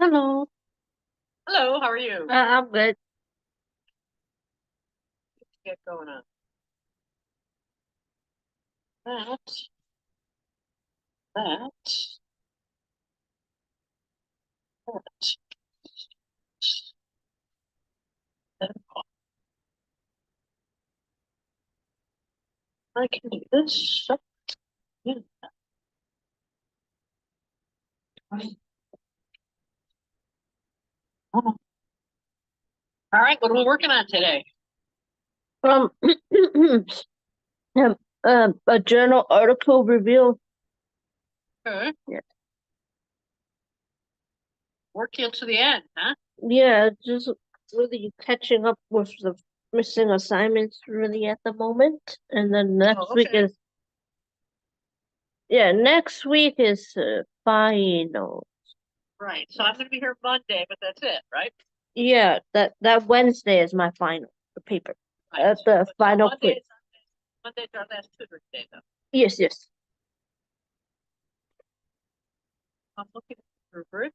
Hello. Hello, how are you? I'm good. Get going on that, that, that, that. I can do this. Yeah. All right, what are we working on today? Um, a journal article review. Okay. Yeah, Work till to the end, huh? yeah, just really catching up with the missing assignments really at the moment. And then next Oh, week okay. is, yeah, next week is final. Right. So I'm going to be here Monday, but that's it, right? Yeah, that Wednesday is my final paper. Right. The But so final Monday quiz. is Monday's our last tutoring day, though. Yes, yes. I'm looking for Rubric.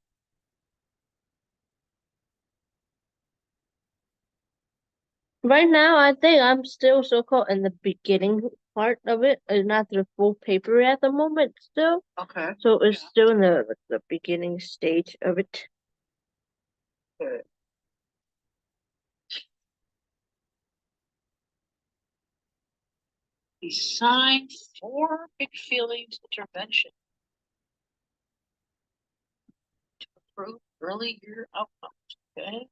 Right now, I think I'm still so-called in the beginning part of it, and not the full paper at the moment still. Okay. So it's Yeah. still in the beginning stage of it. Good. Design for big feelings intervention to improve early year outcomes. Okay.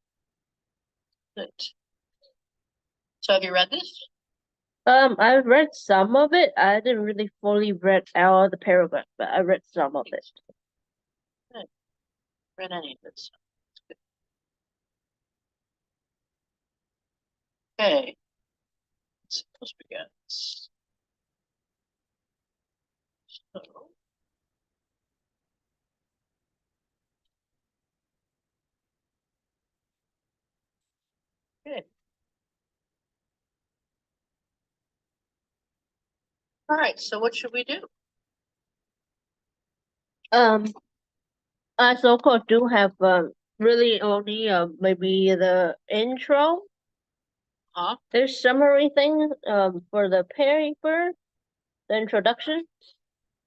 Good. So have you read this? I read some of it. I didn't really fully read all the paragraph, but I read some of it. Good. Read any of this? Okay. Let's begin. So, good. All right. So what should we do? Um, I so-called do have really only maybe the intro. Huh? There's summary thing for the paper, the introduction,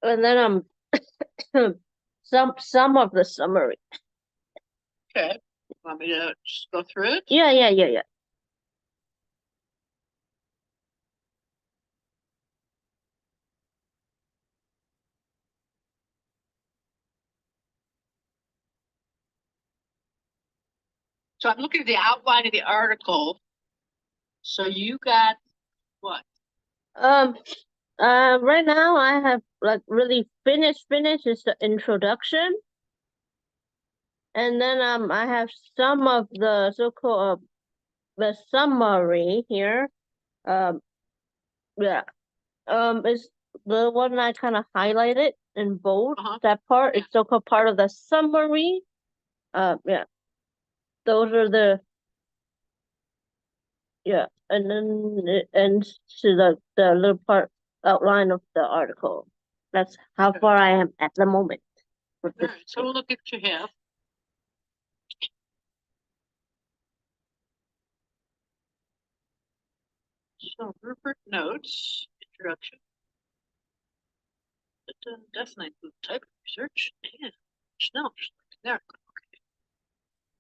and then some of the summary. Okay. Want me to just go through it? Yeah. So I'm looking at the outline of the article. So you got what? Um, right now I have like really finished is the introduction, and then I have some of the so-called the summary here. Um, yeah. Is the one I kind of highlighted in bold. Uh-huh. That part Yeah. is so-called part of the summary. Yeah. Those are the yeah, and then it ends to the little part outline of the article. That's how Okay. far I am at the moment with All this right. So paper. we'll look at what you have. So Rupert notes, introduction. It definitely include type of research and Schnell. There.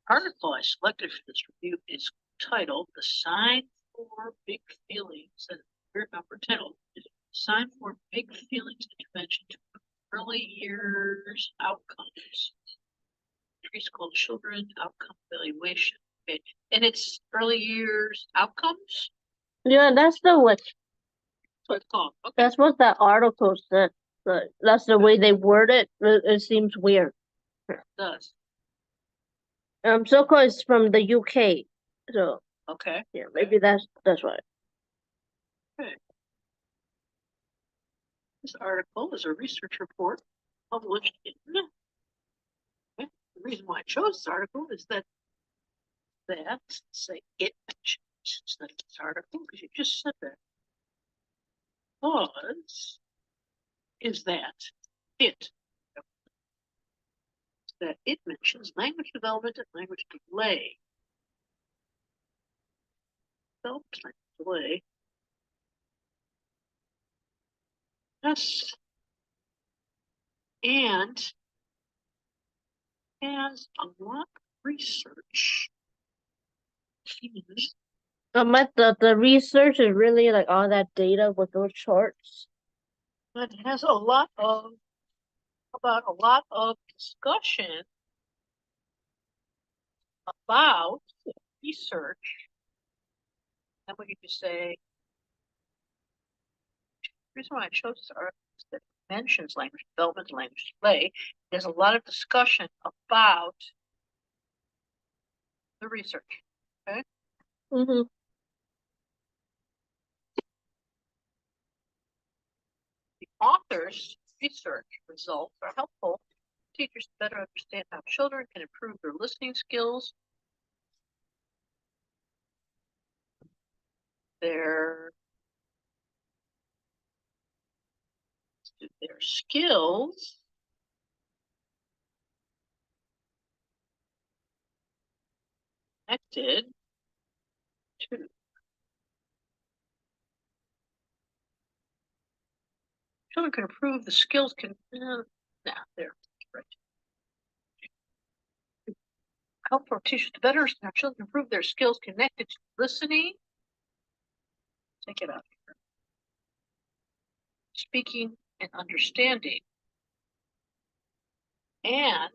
Article I selected for this review is titled "The Sign for Big Feelings," and number title is "Sign for Big Feelings Intervention to Early Years Outcomes." Preschool children outcome evaluation. Okay. And it's early years outcomes? Yeah, that's the what That's what it's called. Okay. that's what the article said. But that's the way they word it. It seems weird. It does. So-called is from the UK. So Okay. yeah, maybe that's why. Okay. This article is a research report published in. Okay. The reason why I chose this article is that say it mentions instead of this article, because you just said that. Was is that it that it mentions language development and language delay. Development, language delay. Yes. And has a lot of research. The research is really like all that data with those charts. But it has a lot of discussion about research. And we could just say, the reason why I chose this article is that it mentions language development and language delay. There's a lot of discussion about the research. Okay. Mm-hmm. The author's research results are helpful to teachers to better understand how children can improve their listening skills, their skills connected to children can improve the skills there right. Help for teachers to better understand how children improve their skills connected to listening. Take it out here. Speaking and understanding. And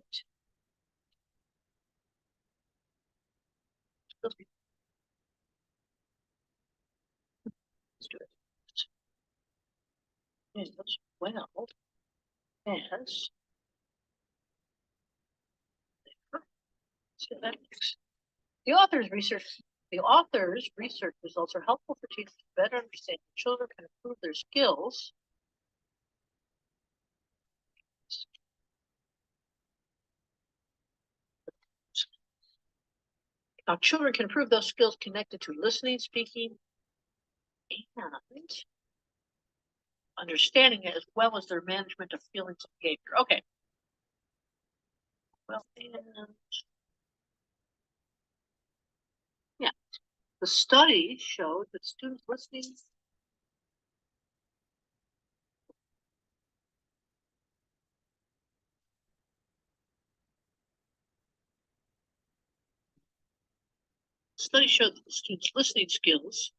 let's do it. As well as the author's research results are helpful for teachers to better understand how children can improve their skills. How children can improve those skills connected to listening, speaking, and understanding it, as well as their management of feelings and behavior. Okay. Well, and yeah, the study showed that students listening that the students' listening skills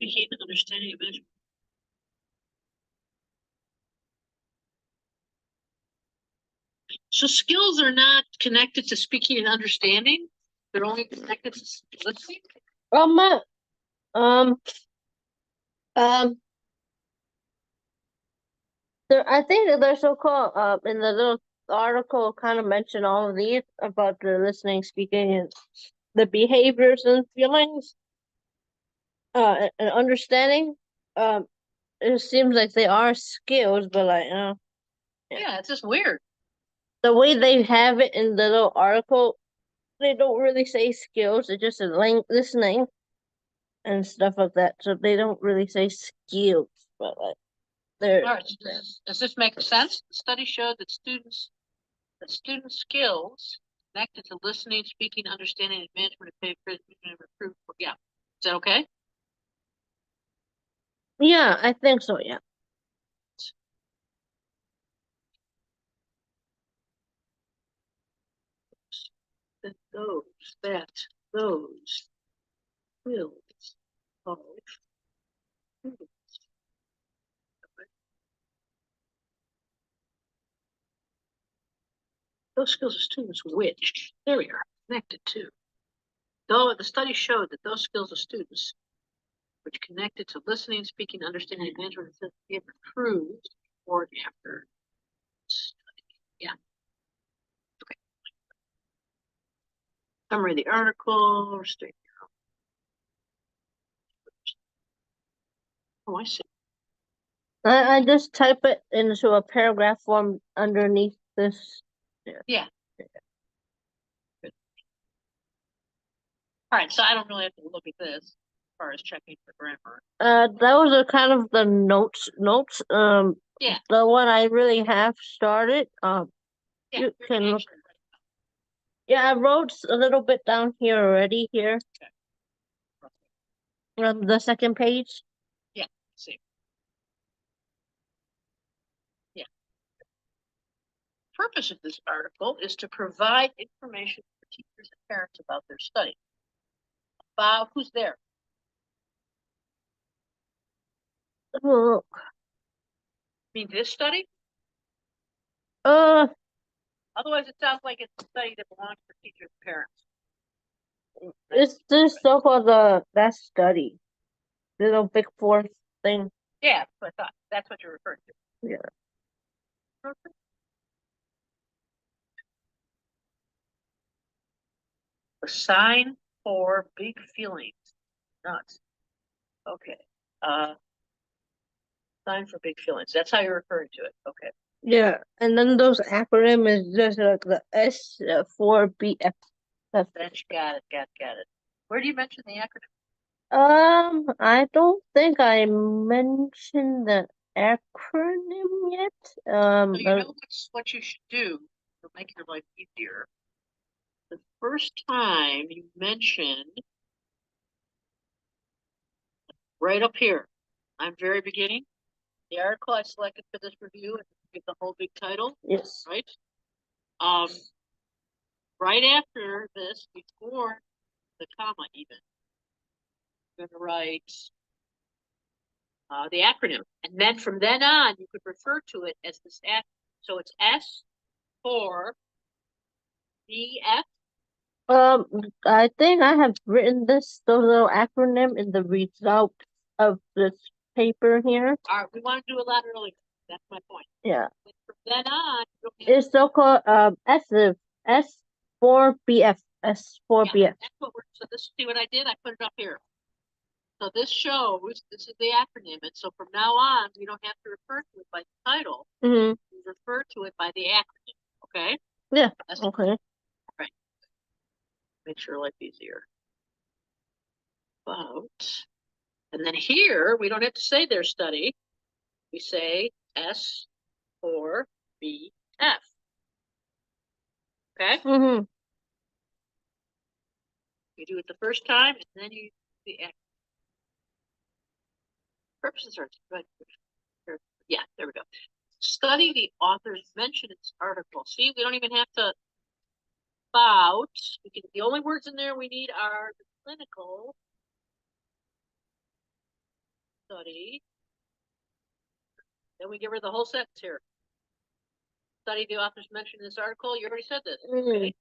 became an understanding of management. So skills are not connected to speaking and understanding. They're only connected to listening. Um, I think that they're so cool. In the little article, kind of mention all of these about the listening, speaking, and the behaviors and feelings. And understanding. It seems like they are skills, but like, Yeah, it's just weird. the way they have it in the little article, they don't really say skills. It's just a listening and stuff like that. So they don't really say skills, but like they're. All right, does this make sense? The study showed that student skills connected to listening, speaking, understanding, and management of behavior improved. Yeah, is that okay? Yeah, I think so. Yeah. Those skills of those skills of students which there we are connected to. Though the study showed that those skills of students which connected to listening, speaking, understanding, and management improved before and after study. Yeah. Okay. Summary of the article. Oh, I see. I just type it into a paragraph form underneath this. Yeah. Good. All right, so I don't really have to look at this as far as checking for grammar. Those are kind of the notes. Yeah. The one I really have started. Yeah, You you're can look. actually right. Yeah, I wrote a little bit down here already here. The second page. Yeah, see. Yeah. Purpose of this article is to provide information for teachers and parents about their study. About who's there? Oh, Mean this study? uh, Otherwise, it sounds like it's a study that belongs to teachers and parents. it's this so-called that study, little big four thing. Yeah, that's what I thought. That's what you're referring to. Yeah. The sign for big feelings. Nuts. Okay. Sign for big feelings. That's how you're referring to it. Okay. Yeah, and then those acronym is just like the S for BF. Got it. Where do you mention the acronym? I don't think I mentioned the acronym yet. So you know what you should do to make your life easier. The first time you mention right up here, I'm very beginning, the article I selected for this review, and give the whole big title. Yes. Right. Right after this, before the comma even, you're gonna write the acronym, and then from then on, you could refer to it as this acronym. So it's S for BF. I think I have written this little acronym in the result of this paper here. All right, we want to do a lot earlier. That's my point. Yeah. And from then on, It's so-called S for BF. S for BF. That's what we're. So this, see what I did? I put it up here. So this shows this is the acronym, and so from now on, we don't have to refer to it by the title. Mm-hmm. We refer to it by the acronym. Okay. Yeah. Okay. Right. Make your life easier. About, and then here we don't have to say their study. We say S or B F. Okay. Mm-hmm. You do it the first time, and then you do the acronym. Purposes are right. Yeah, there we go. Study the authors mentioned in this article. See, we don't even have to about. The only words in there we need are the clinical study. Then we give her the whole sentence here. Study the authors mentioned in this article. You already said this. Okay. The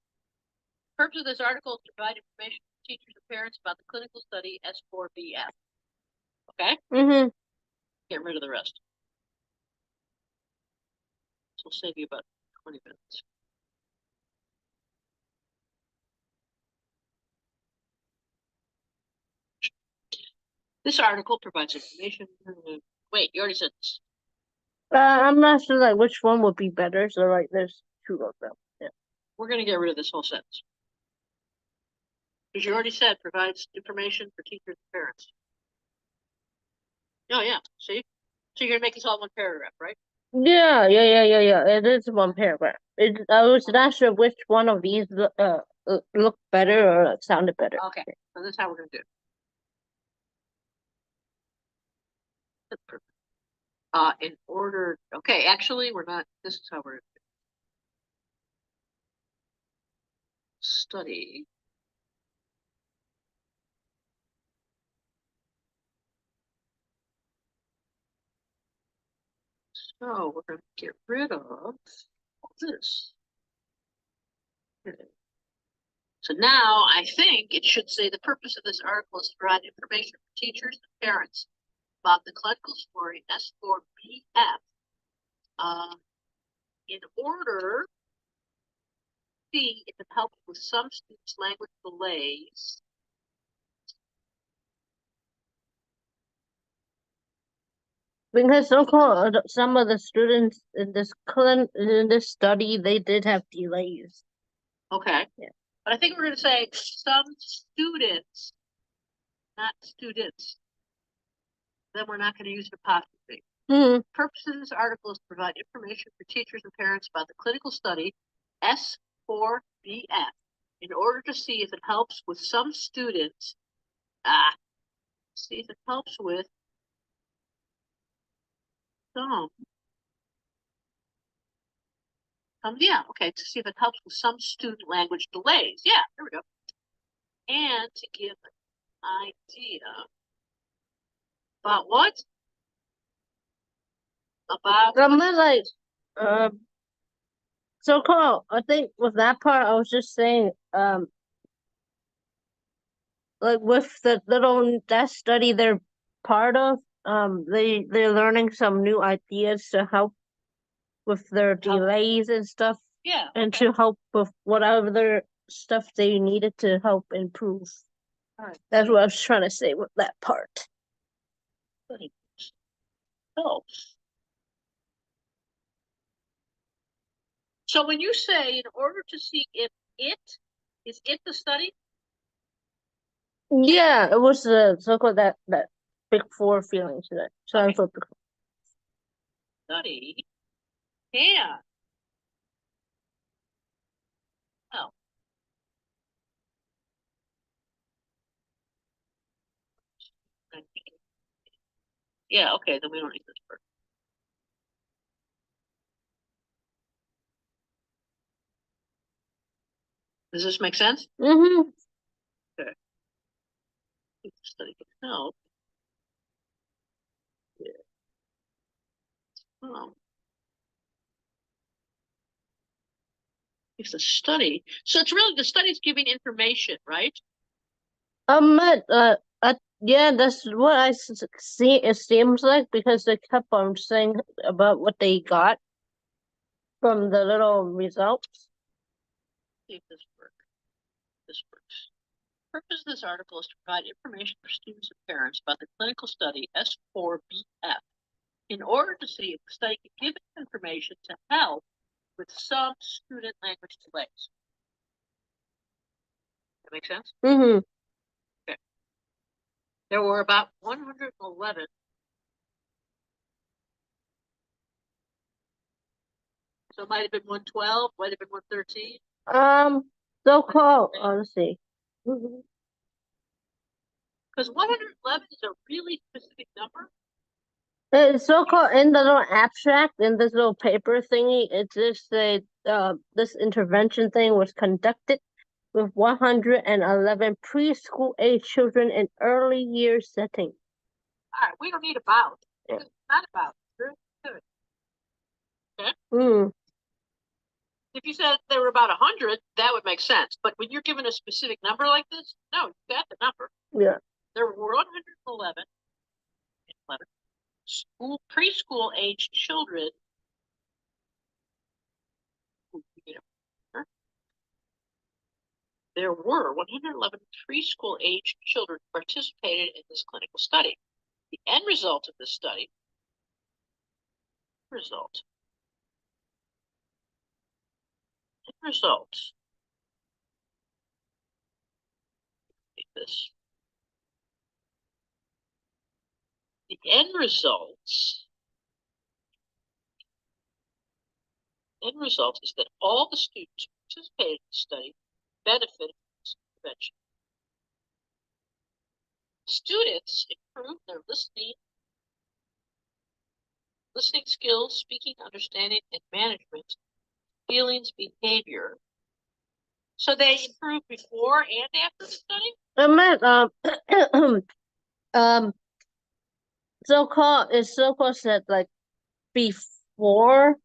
purpose of this article is to provide information to teachers and parents about the clinical study S4BF. Okay? Mm-hmm. Get rid of the rest. This will save you about 20 minutes. This article provides information. Wait, you already said this. I'm not sure like which one would be better, so like there's two of them. Yeah. We're gonna get rid of this whole sentence. Because you already said provides information for teachers and parents. Oh yeah, see? So you're gonna make this all one paragraph, right? Yeah. It is one paragraph. I was not sure which one of these looked better or sounded better. Okay, so this is how we're gonna do it. In order, okay, actually, we're not, this is how we're gonna do it. Study. So we're gonna get rid of this. Okay. So now I think it should say the purpose of this article is to provide information for teachers and parents about the clinical story S4BF. In order, C, if it helps with some students' language delays. Because so-called some of the students in this study they did have delays. Okay. Yeah. But I think we're going to say some students, not students. Then we're not going to use an apostrophe. Mm-hmm. The purpose of this article is to provide information for teachers and parents about the clinical study S4BF in order to see if it helps with some students. See if it helps with some. Yeah, okay, to see if it helps with some student language delays. Yeah, there we go. And to give an idea about what? About like so-called, I think with that part I was just saying, like with the little that study they're part of, they're learning some new ideas to help with their delays and stuff. Yeah. And to help with whatever their stuff they needed to help improve. All right. That's what I was trying to say with that part. Oh. So when you say in order to see if is it the study? Yeah, it was the so-called that big four feelings that Okay. Study. Yeah. Oh. Yeah, okay, then we don't need this part. Does this make sense? Mm-hmm. Okay. Study can help. Yeah. Oh. It's a study. So it's really the study's giving information, right? Yeah, that's what I see. It seems like because they kept on saying about what they got from the little results. See if this works. This works. The purpose of this article is to provide information for students and parents about the clinical study S4BF in order to see if the study can give information to help with some student language delays. That make sense? Mm-hmm. Okay. There were about 111. So it might have been 112, might have been 113. So-called, let's see. Because 111 is a really specific number. It's so-called in the little abstract in this little paper thingy. It just say this intervention thing was conducted with 111 preschool age children in early year setting. All right, we don't need about. Yeah. It's not about. Very good. Okay. If you said there were about 100, that would make sense. But when you're given a specific number like this, no, you got the number. Yeah. There were 111 preschool age children. There were 111 preschool age children participated in this clinical study. The end result of this study results. This. The end result is that all the students who participated in the study benefited from this intervention. Students improved their listening skills, speaking, understanding, and management, feelings, behavior. So they improved before and after the study? So-called said like before.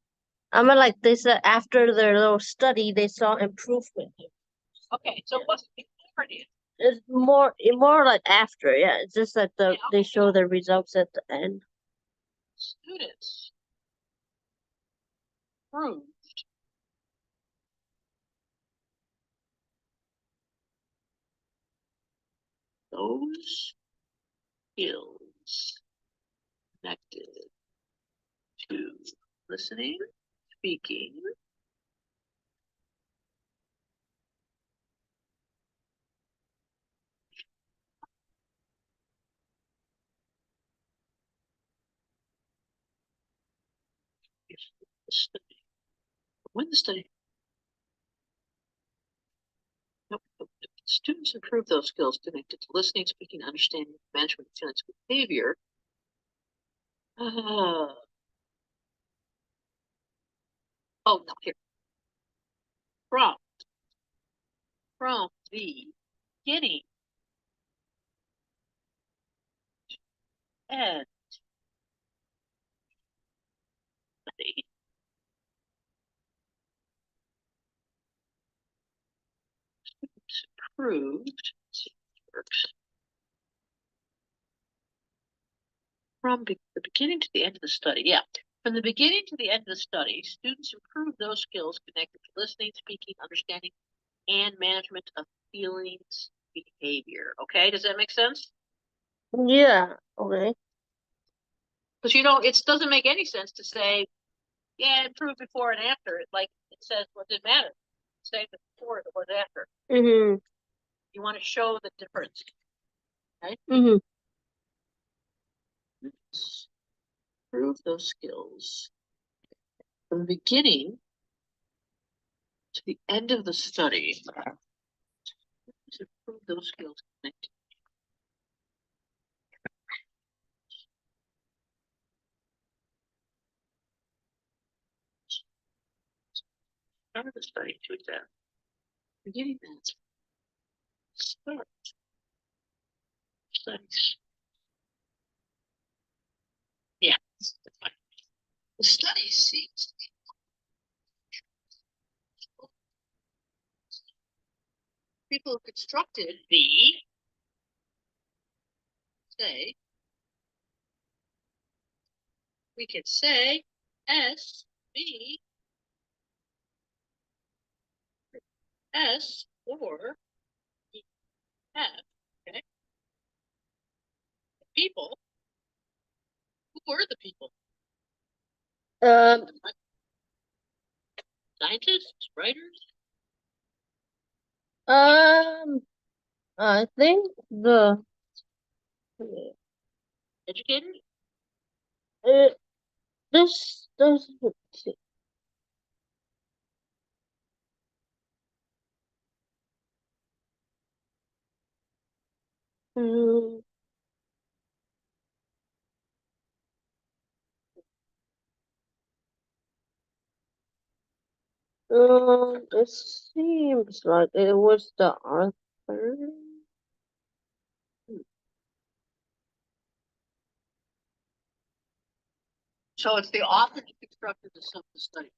Like they said after their little study they saw improvement. Okay, so it wasn't before it. It's more like after, yeah. It's just like they show the results at the end. Students improved those skills connected to listening, speaking, the study. When the study Students improve those skills connected to listening, speaking, understanding, management, feelings, behavior. Oh, no, here. From the beginning and the improved. Let's see if it works. From the beginning to the end of the study. Yeah. From the beginning to the end of the study, students improve those skills connected to listening, speaking, understanding, and management of feelings, behavior. Okay, does that make sense? Yeah, okay. Because it doesn't make any sense to say, yeah, improve before and after. Like it says, what does it matter? Say the before or the after. Mm-hmm. You want to show the difference. Okay? Mm-hmm. Improve those skills. From the beginning to the end of the study, to improve those skills connected. Start of the study to exam. Beginning and start studies. Yeah. The study seems to be people who constructed we could say S, B, S, or E, F. Okay. People. Who were the people? Um, Scientists, writers, I think educators. uh, this does, let's see. Mm, it seems like it was the author So it's the author who constructed the study.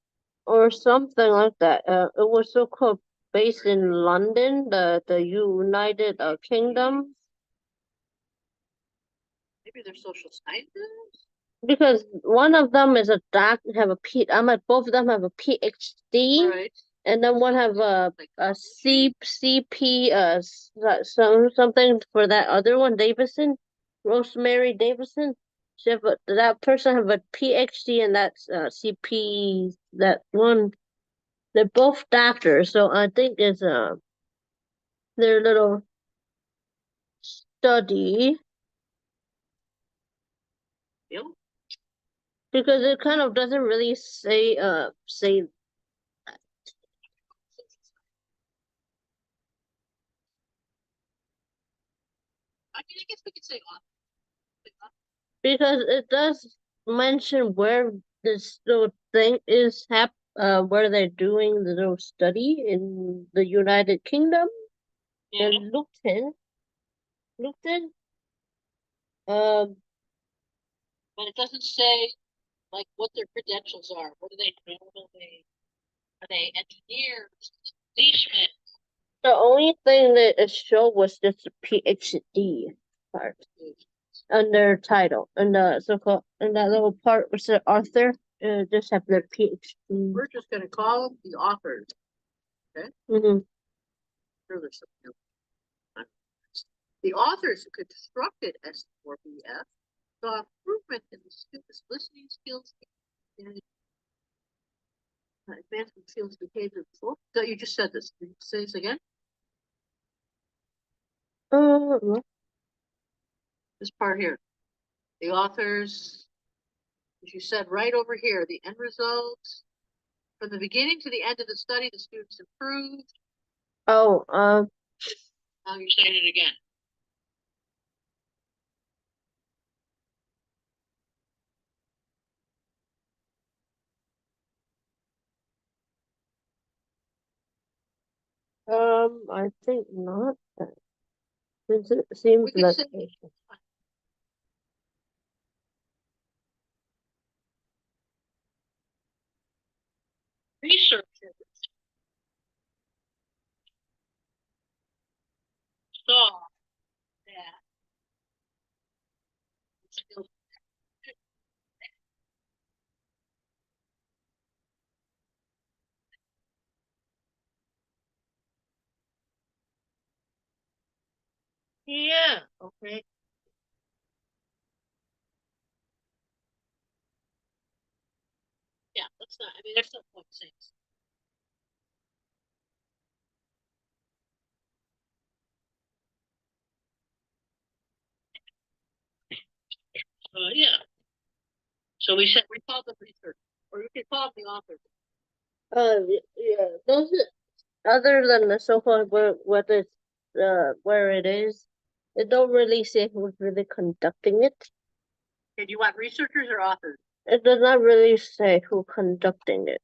or something like that. It was so called based in London, the United Kingdom, Maybe they're social scientists. because one of them is a doctor, have a P. Both of them have a PhD. Right. And then one have Like a CP, something for that other one, Davison, Rosemary Davison. That person have a PhD, and that's CP. That one, they're both doctors, so I think it's their little study, Yeah. because it kind of doesn't really say. I mean, I guess we could say author. Because it does mention where this little thing is where they're doing the little study in the United Kingdom. Yeah. And Luton, um, But it doesn't say like what their credentials are. What do they do? Are they engineers? Policemen? the only thing that it showed was just the PhD part under title, and the so-called, and that little part was the author. Just have their PhD. We're just going to call them the authors. Okay. Mm-hmm. Sure, there's something else. The authors who constructed S4BF saw improvement in the students' listening skills and advancement skills behavior before. So you just said this. Can you say this again? Uh, This part here. The authors, as you said right over here, the end results. From the beginning to the end of the study, the students improved. oh, Now you're saying it again. I think not. Since it seems We could like say researchers saw that skills. Yeah, okay. Yeah, that's not, I mean, there's no point saying. Yeah. So we said, we called them research, or you could call them the authors. yeah, those other than the so-called what is where it is, it don't really say who's really conducting it. Okay, do you want researchers or authors? It does not really say who conducting it.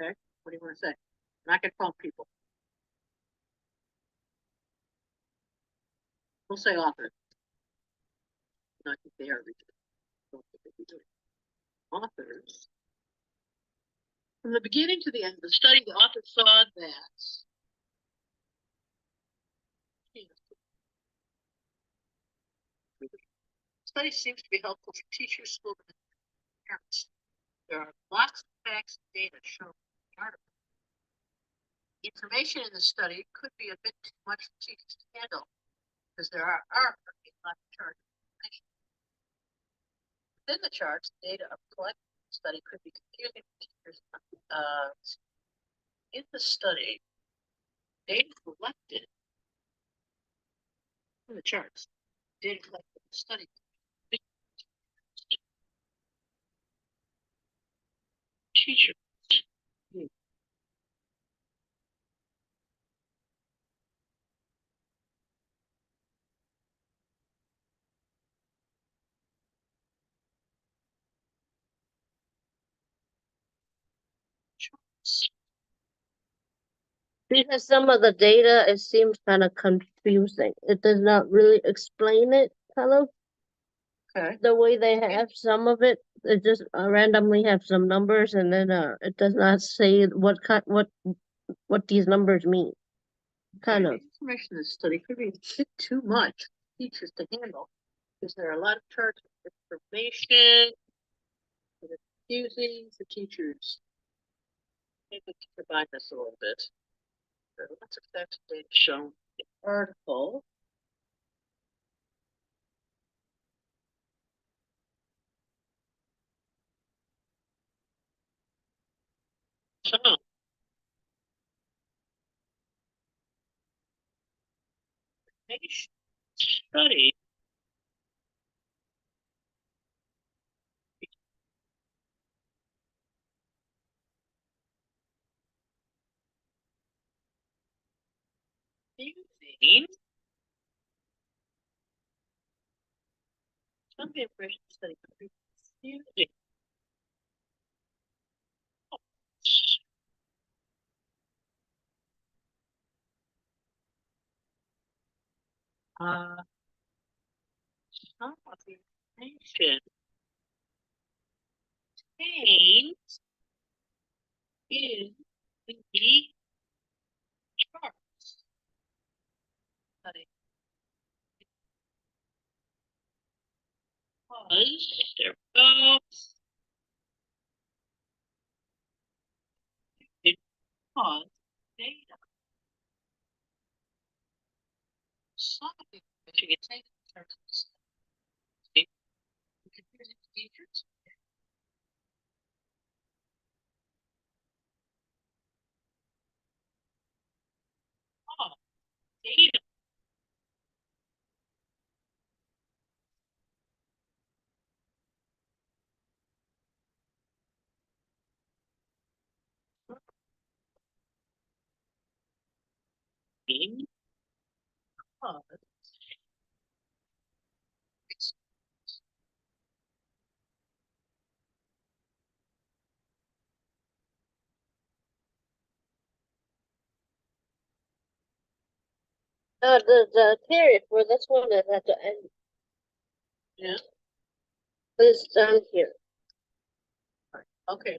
Okay, what do you want to say? I'm not gonna call people. We'll say authors. I think they are researchers. Don't think they'd be doing it. Authors. From the beginning to the end of the study, the author saw that the study seems to be helpful for teachers, schools, and parents. There are lots of facts and data shown in the article. Information in the study could be a bit too much for teachers to handle because there are a lot of charts information. Within the charts, data of collected study could be confusing for teachers. In the study, data collected in the charts, data collected in the study. Teachers. Because some of the data, it seems kind of confusing. It does not really explain it, kind of. Okay. The way they have some of it, it just randomly have some numbers, and then it does not say what these numbers mean. Kind of. Information in the study could be a bit too much for teachers to handle because there are a lot of charts of information that are confusing for teachers. Maybe we can combine this a little bit. There are lots of facts and data shown in the article. So, information study using some of the information study could be confusing. Uh, some of the information contained in the charts study was there was it was data. Some of the information contained in the charts study confusing to teachers. Oh, data. cause the period for this one is at the end. Yeah. But it's down here. Okay.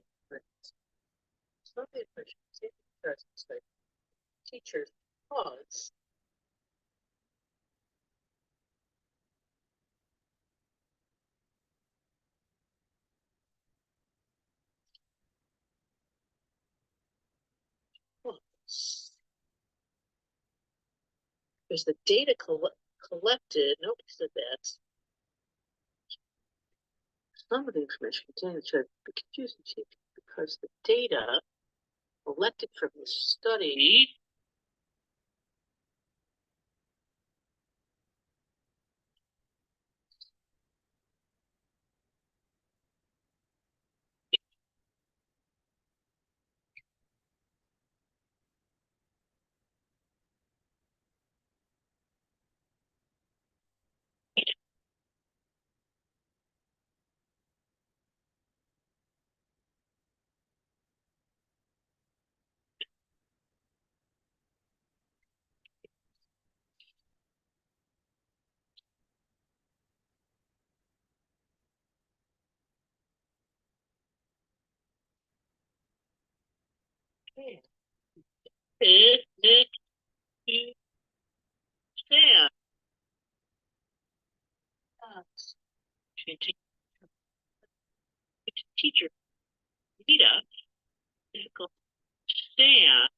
Some of the efficiency teachers pause. Because the data collected, nobody said that. Some of the information contained should be confusing to you because the data collected from the study stand. Teacher data physical stand.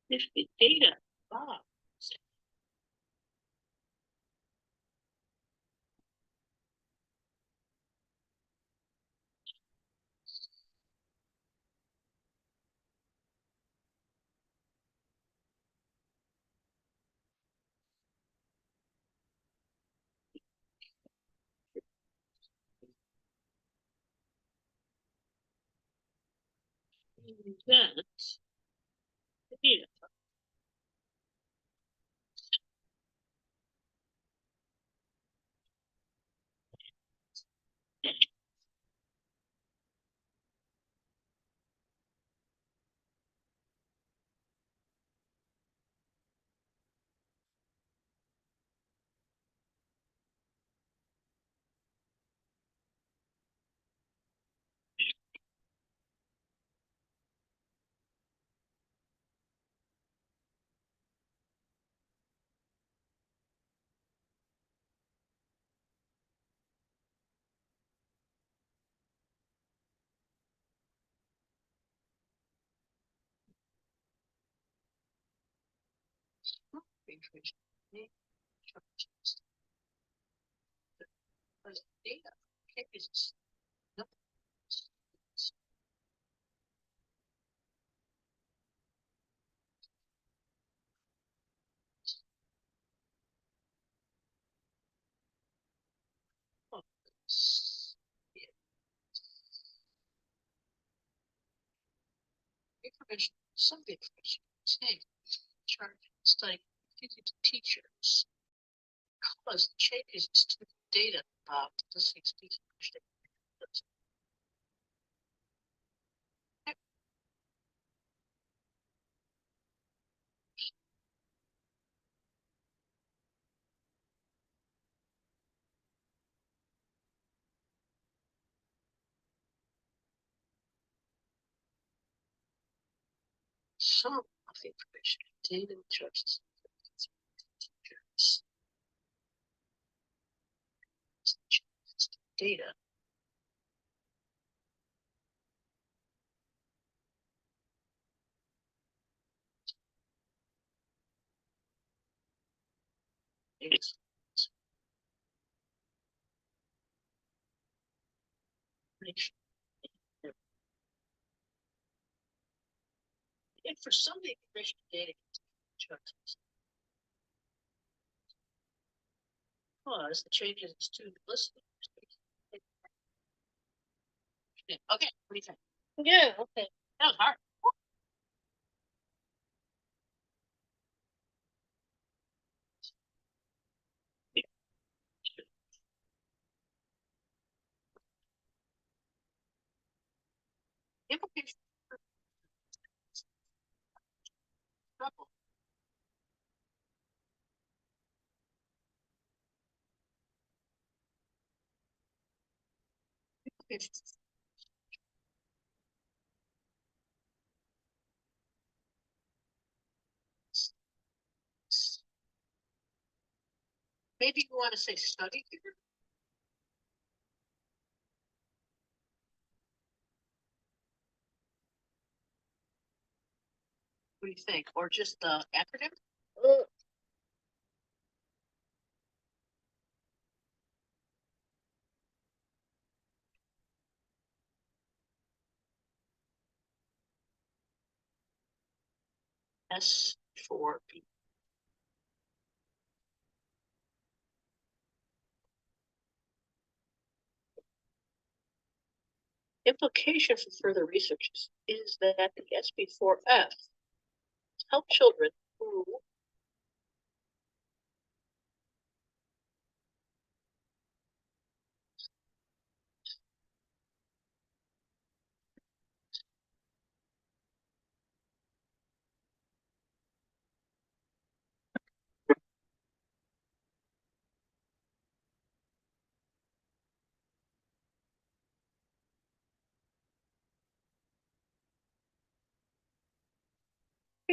This is data box. Event data. Information. Data. Information, some of the information contained chart studying to teachers cause changes to the data about listening, speaking, understanding. Some of the information contained in the charts teachers data is information. And for some of the information data instructions, because the changes in student listening. Okay, what do you think? Yeah, okay. That was hard. Implication trouble. Implications. Maybe you want to say study here. What do you think? Or just the acronym? Uh, S4B. Implication for further research is that the SB4F help children who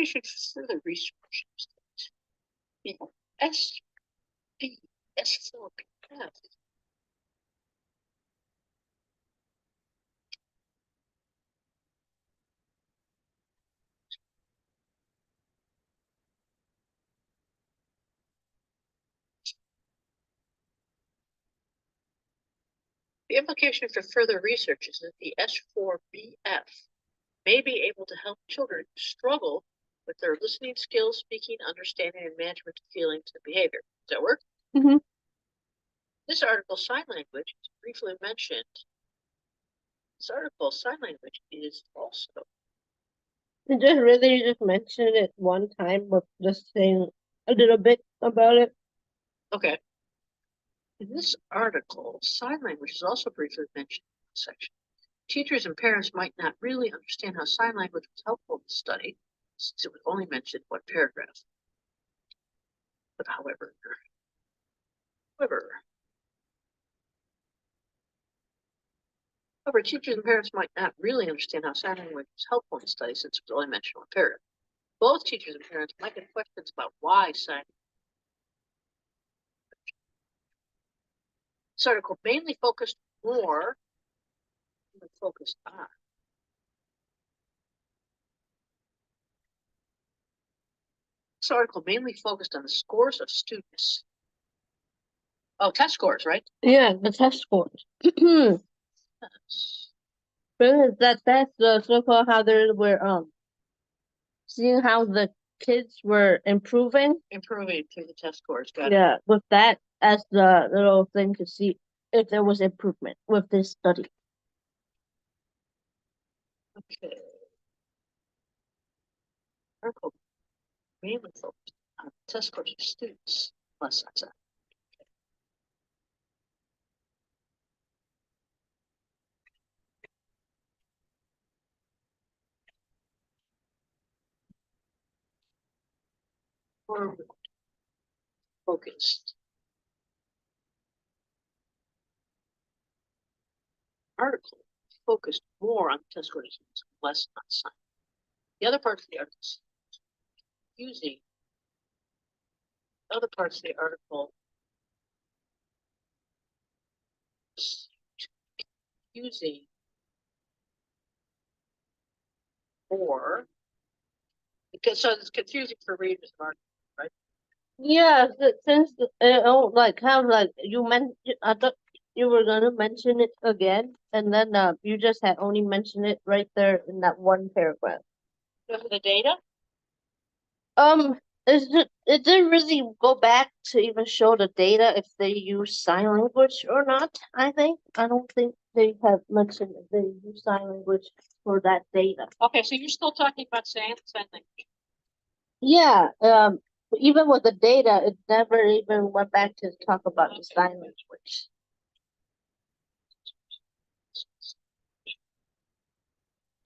should further research the SB S4F The implication for further research is that the S4BF may be able to help children who struggle with their listening skills, speaking, understanding, and management of feelings and behavior. Does that work? Mm-hmm. This article, sign language, is briefly mentioned. This article, sign language, is also. You just really just mentioned it one time, but just saying a little bit about it. Okay. In this article, sign language is also briefly mentioned in this section. Teachers and parents might not really understand how sign language was helpful in the study, since it was only mentioned in one paragraph. But however, teachers and parents might not really understand how sign language is helpful in the study since it was only mentioned in one paragraph. Both teachers and parents might have questions about why sign. This article mainly focused on. This article mainly focused on the scores of students. Oh, test scores, right? Yeah, the test scores. Because that's the so-called how they were seeing how the kids were improving. Improving through the test scores. Got it. Yeah, with that as the little thing to see if there was improvement with this study. Okay. Article mainly focused on test scores of students. Less on that. Or focused. Article focused more on test scores, less on science. The other parts of the article using other parts of the article using more because so it's confusing for readers of articles, right? Yeah, since like how like you meant I thought you were gonna mention it again, and then you just had only mentioned it right there in that one paragraph. Because of the data? It didn't really go back to even show the data if they use sign language or not. I don't think they have mentioned if they use sign language for that data. Okay, so you're still talking about sign language. Yeah, even with the data, it never even went back to talk about the sign language.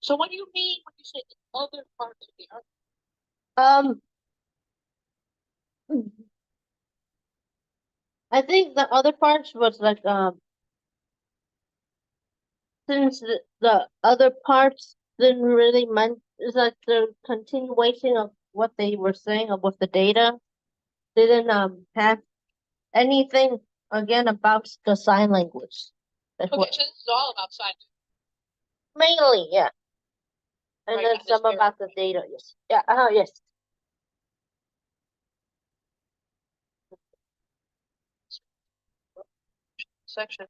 So what do you mean when you say the other parts of the argument? I think the other parts was like since the other parts didn't really it's like the continuation of what they were saying of with the data. They didn't have anything again about the sign language. That's Okay, what so this is all about sign mainly, yeah. And Right, then not this some about the data, yes. Yeah, yes. section.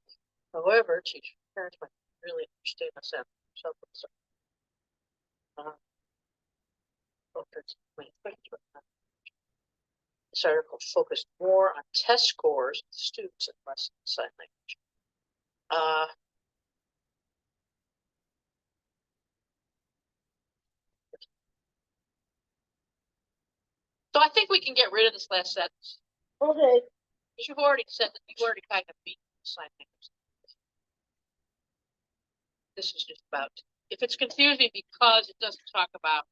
However, teachers parents might really understand the sound. This article focused more on test scores of students and less on sign language. So I think we can get rid of this last sentence. Okay. Because you've already said that you've already kind of beat sign language. This is just about, if it's confusing because it doesn't talk about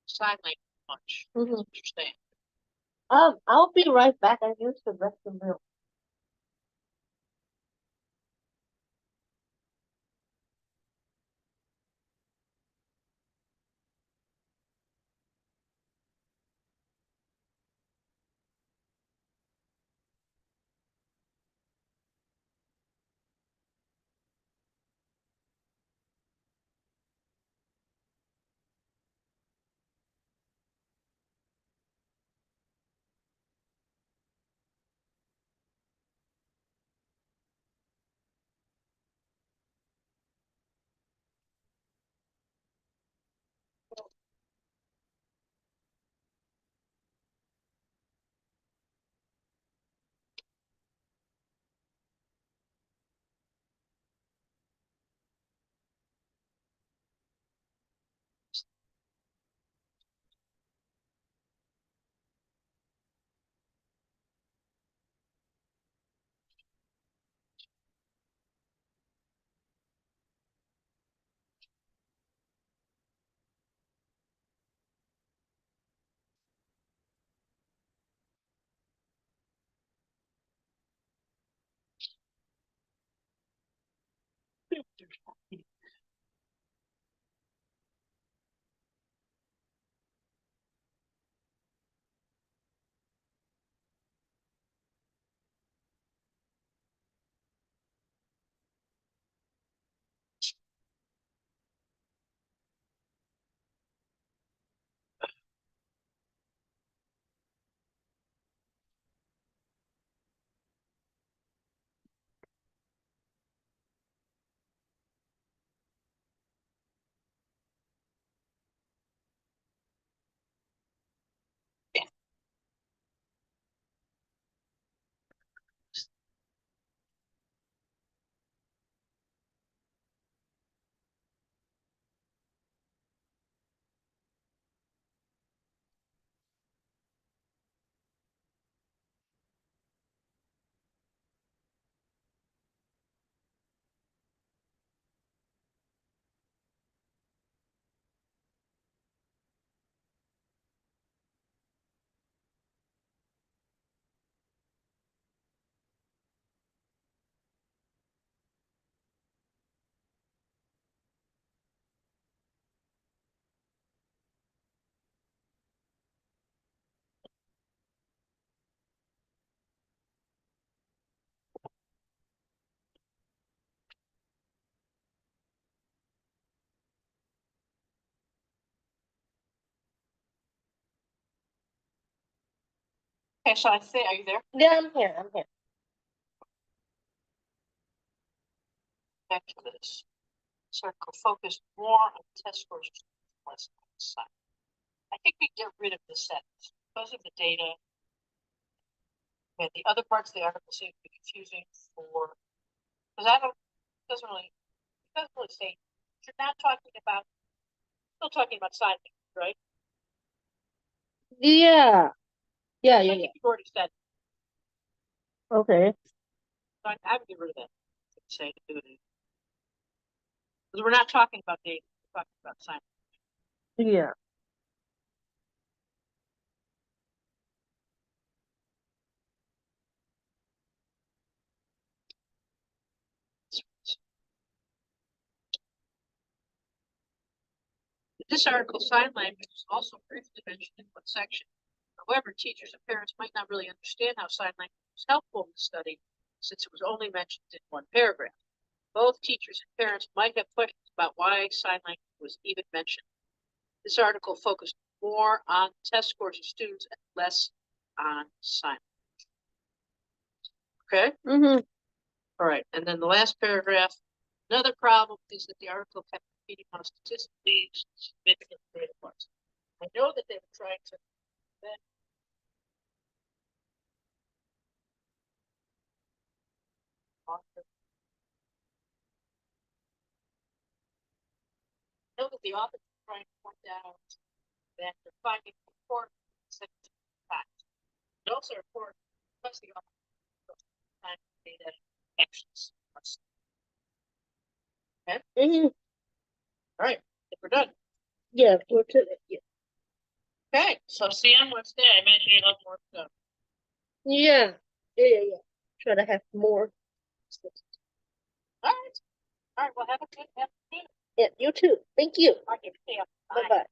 sign language much, understand. I'll be right back. I use the restroom real. Okay, so I say, are you there? Yeah, I'm here. I'm here. Back to this. Circle focused more on test scores. less sign. I think we get rid of this sentence because of the data. And the other parts of the article seem to be confusing for, because it doesn't really say, you're not talking about, still talking about sign language, right? Yeah. Yeah, I yeah, think yeah. you've already said, Okay. so I would get rid of that. Say to do it. Because we're not talking about data, we're talking about sign language. Yeah. In this article, sign language is also briefly mentioned in one section. However, teachers and parents might not really understand how sign language was helpful in the study, since it was only mentioned in one paragraph. Both teachers and parents might have questions about why sign language was even mentioned. This article focused more on test scores of students and less on sign language. Okay? Mm-hmm. All right. And then the last paragraph, another problem is that the article kept repeating how statistically significant data was. I know that they were trying to I know that the author is trying to point out that the finding important facts. It also important because the author time data actions. Okay. Mm-hmm. All right. If we're done. Yeah, we're to it. Yeah. Okay. So see you on Wednesday. I imagine you have more stuff. Yeah. Yeah, yeah, yeah. Try to have more. All right. All right. Well, have a good. Yeah, you too. Thank you. Okay. See ya. Bye-bye.